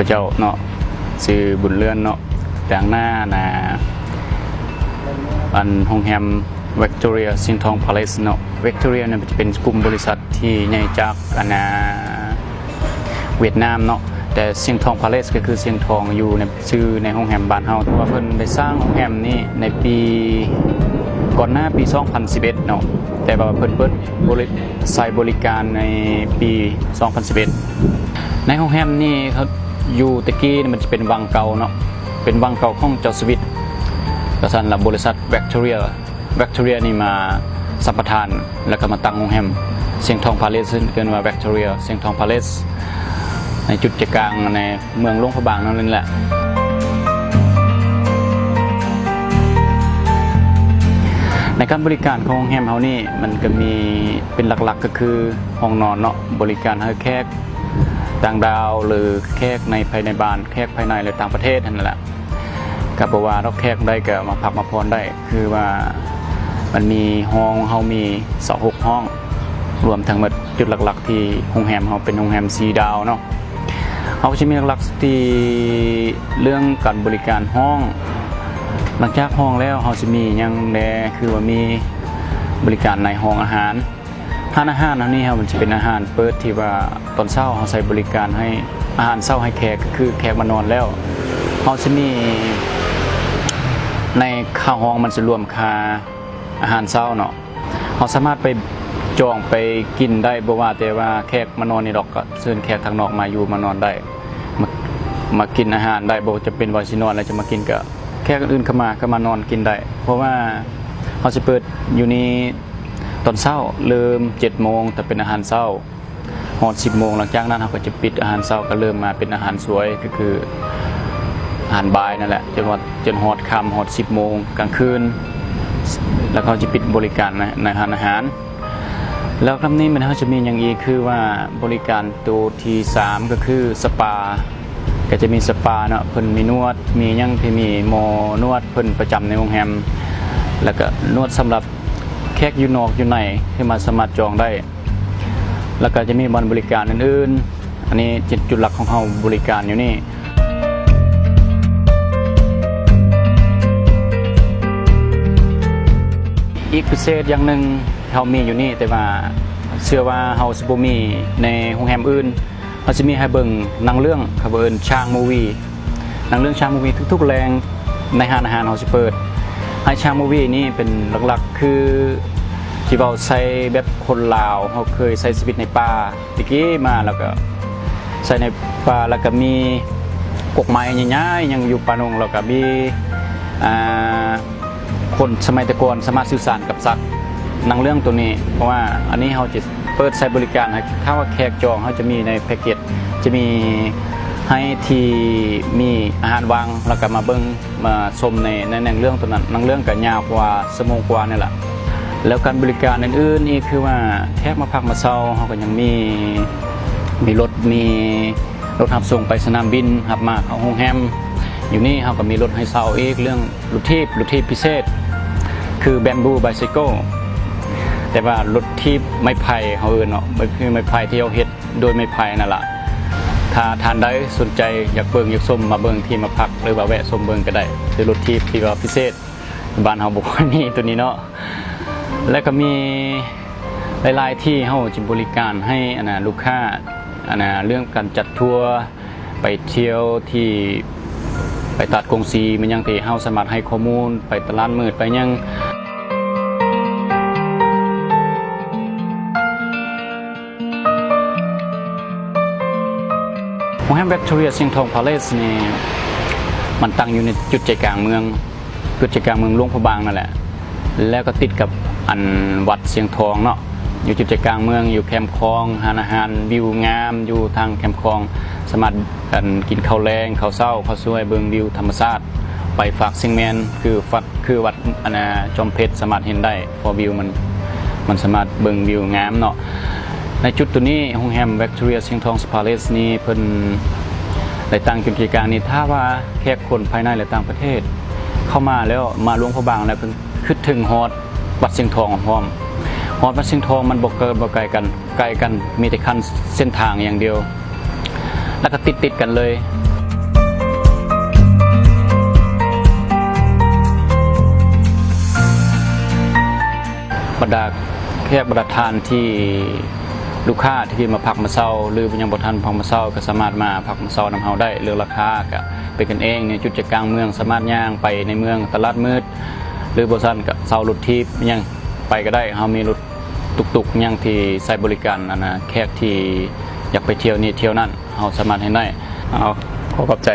เจ้าเนาะชื่อบุญเลื่อนเนาะแต่งหน้านะอันโรงแรมวิกตอเรียสิงห์ทองพาเลสเนาะวิกตอเรียเนี่ยจะเป็นกลุ่มบริษัทที่ใหญ่จากเวียดนามเนาะแต่สิงห์ทองพาเลสก็คือสิงห์ทองอยู่ในชื่อในโรงแรมบ้านเฮาเพราะว่าเพิ่นได้สร้างโรงแรมนี้ในปีก่อนหน้าปี 2011 เนาะแต่ว่าเพิ่นเปิดใช้บริการในปี 2011 ในโรงแรมนี่เขาอยู่ตะกี้มันจะเป็นวังเก่าเนาะเป็นวังเก่าของเจ้าสวิตกระสันละบริษัทวิกตอเรียนี่มาสัมปทานแล้วก็มาตั้งโรงแรมเสียงทองพาเลสเกินว่าวิกตอเรียเสียงทองพาเลสในจุดใจกลางในเมืองหลวงพระบางนั่นแหละในการบริการของโรงแรมเฮานี่มันก็มีเป็นหลักๆก็คือห้องนอนเนาะบริการให้แขกต่างดาวหรือแขกในภายในบ้านแขกภายในหรือต่างประเทศนั่นแหละกับบอกว่าเราแขกได้ก็มาพักมาพรได้คือว่ามันมีห้องเฮามี26ห้องรวมทั้งหมดจุดหลักๆที่โรงแรมเฮาเป็นโรงแรม4 ดาวเนาะเขาจะมีหลักๆที่เรื่องการบริการห้องหลังจากห้องแล้วเขาจะมียังแลคือว่ามีบริการในห้องอาหารอาหารนี่ครับมันจะเป็นอาหารเปิดที่ว่าตอนเช้าเขาใส่บริการให้อาหารเช้าให้แขกคือแขกมานอนแล้วเขาจะมีในค่าห้องมันจะรวมค่าอาหารเช้าเนาะเขาสามารถไปจองไปกินได้บ่ว่าแต่ว่าแขกมานอนนี่ดอกก็เชิญแขกทางนอกมาอยู่มานอนได้มากินอาหารได้บ่จะเป็นว่าสินอนแล้วจะมากินก็แขกอื่นเข้ามาก็มานอนกินได้เพราะว่าเขาจะเปิดอยู่นี่ตอนเช้าเริ่ม 7 โมงแต่เป็นอาหารเช้าฮอด 10 โมงหลังจากนั้นเขาก็จะปิดอาหารเช้าก็เริ่มมาเป็นอาหารสวยก็คืออาหารบ่ายนั่นแหละจนฮอดค่ำฮอด 10 โมงกลางคืนแล้วเขาจะปิดบริการในอาหารแล้วคำนี้มันเขาจะมีอย่างอีกคือว่าบริการตัวที่3ก็คือสปาก็จะมีสปาเนาะเพิ่นมีนวดมียังที่มีหมอนวดเพิ่นประจำในโรงแรมแล้วก็นวดสำหรับแขกอยู่นอกอยู่ในที่มาสามารถจองได้แล้วก็จะมีบริการอื่นๆอันนี้จุดหลักของเขาบริการอยู่นี่อีกพิเศษอย่างหนึ่งเขามีอยู่นี่แต่ว่าเชื่อว่าเขาสิบ่มีในโรงแรมอื่นเขาจะมีให้เบิ่งหนังเรื่องเขาเบิ่งช้างมูวี่หนังเรื่องช้างมูวี่ทุกๆแรงในห้างอาหารเขาสิเปิดให้ช้างมูวี่นี่เป็นหลักๆคือที่เราใช้แบบคนลาวเขาเคยใช้ชีวิตในป่าตะกี้มาแล้วก็ใช้ในป่าแล้วก็มีกกไม้ใหญ่ๆยังอยู่ป่านงแล้วก็มีคนสมัยตะก่อนสามารถสื่อสารกับสัตว์หนังเรื่องตัวนี้เพราะว่าอันนี้เขาจะเปิดใช้บริการให้ถ้าว่าแขกจองเขาจะมีในแพ็กเกจจะมีให้ที่มีอาหารวางแล้วก็มาเบิ้งมาชมในหนังเรื่องตัวนั้นหนังเรื่องก็ยาวกว่าชั่วโมงกว่านี่แหละแล้วการบริการอื่นๆนี่คือว่าแขกมาพักมาเช้าเขาก็ยังมีรถรับส่งไปสนามบินรับมาเข้าโรงแรมอยู่นี่เขาก็มีรถให้เช่าอีกเรื่องรถทีบพิเศษคือแบมบูไบซิเคิลแต่ว่ารถทีบไม้ไผ่เขาเนาะไม้ไผ่ที่เขาเฮ็ดโดยไม้ไผ่นั่นแหละถ้าทานได้สนใจอยากเบิ่งอยากชมมาเบิ่งที่มาพักหรือว่าแวะชมเบิ่งก็ได้คือรถทีบที่ว่าพิเศษบ้านเฮาบ่ค่อยมีตัวนี้เนาะแล้วก็มีหลายๆที่เฮาจะบริการให้ลูกค้าเรื่องการจัดทัวร์ไปเที่ยวที่ไปตัดกงสีมันยังที่เฮาสามารถให้ข้อมูลไปตลาดมืดไปยังโรงแรมวิกตอเรียสิงห์ทองพาเลสนี่มันตั้งอยู่ในจุดใจกลางเมืองหลวงพระบางนั่นแหละแล้วก็ติดกับวัดเสียงทองเนาะอยู่จุดใจกลางเมืองอยู่แคมป์คลองอาหารวิวงามอยู่ทางแคมป์คลองสามารถกินข้าวแรงข้าวเช้าข้าวสวยเบิ่งวิวธรรมชาติไปฝากซิงแมนคือวัดจอมเพชรสามารถเห็นได้พอวิวมันสามารถเบิ่งวิวงามเนาะในจุดตัวนี้โรงแรมวิกตอเรียสิงห์ทองพาเลสนี่เพิ่นได้ตั้งจุดบริการนี้ถ้าว่าแขกคนภายในหรือต่างประเทศเข้ามาแล้วมาหลวงพระบางแล้วเพิ่นคิดถึงฮอดวัดสิงห์ทองพร้อมฮอดวัดสิงห์ทองมันบ่ไกลกันมีแต่คันเส้นทางอย่างเดียวแล้วก็ติดกันเลย บรรดาแขกบรรดาทานที่ลูกค้าที่มาพักมาเซาหรือยังบ่ทันพักมาเซาก็สามารถมาพักมาเซานำเฮาได้เรื่องราคาก็เป็นกันเองในจุดใจกลางเมืองสามารถย่างไปในเมืองตลาดมืดหรือบ่ซั่นก็เซารถทิพย์ยังไปก็ได้เฮามีรถตุกๆยังที่ใช้บริการแขกที่อยากไปเที่ยวนี่เที่ยวนั่นเฮาสามารถให้ได้เอาขอขอบใจ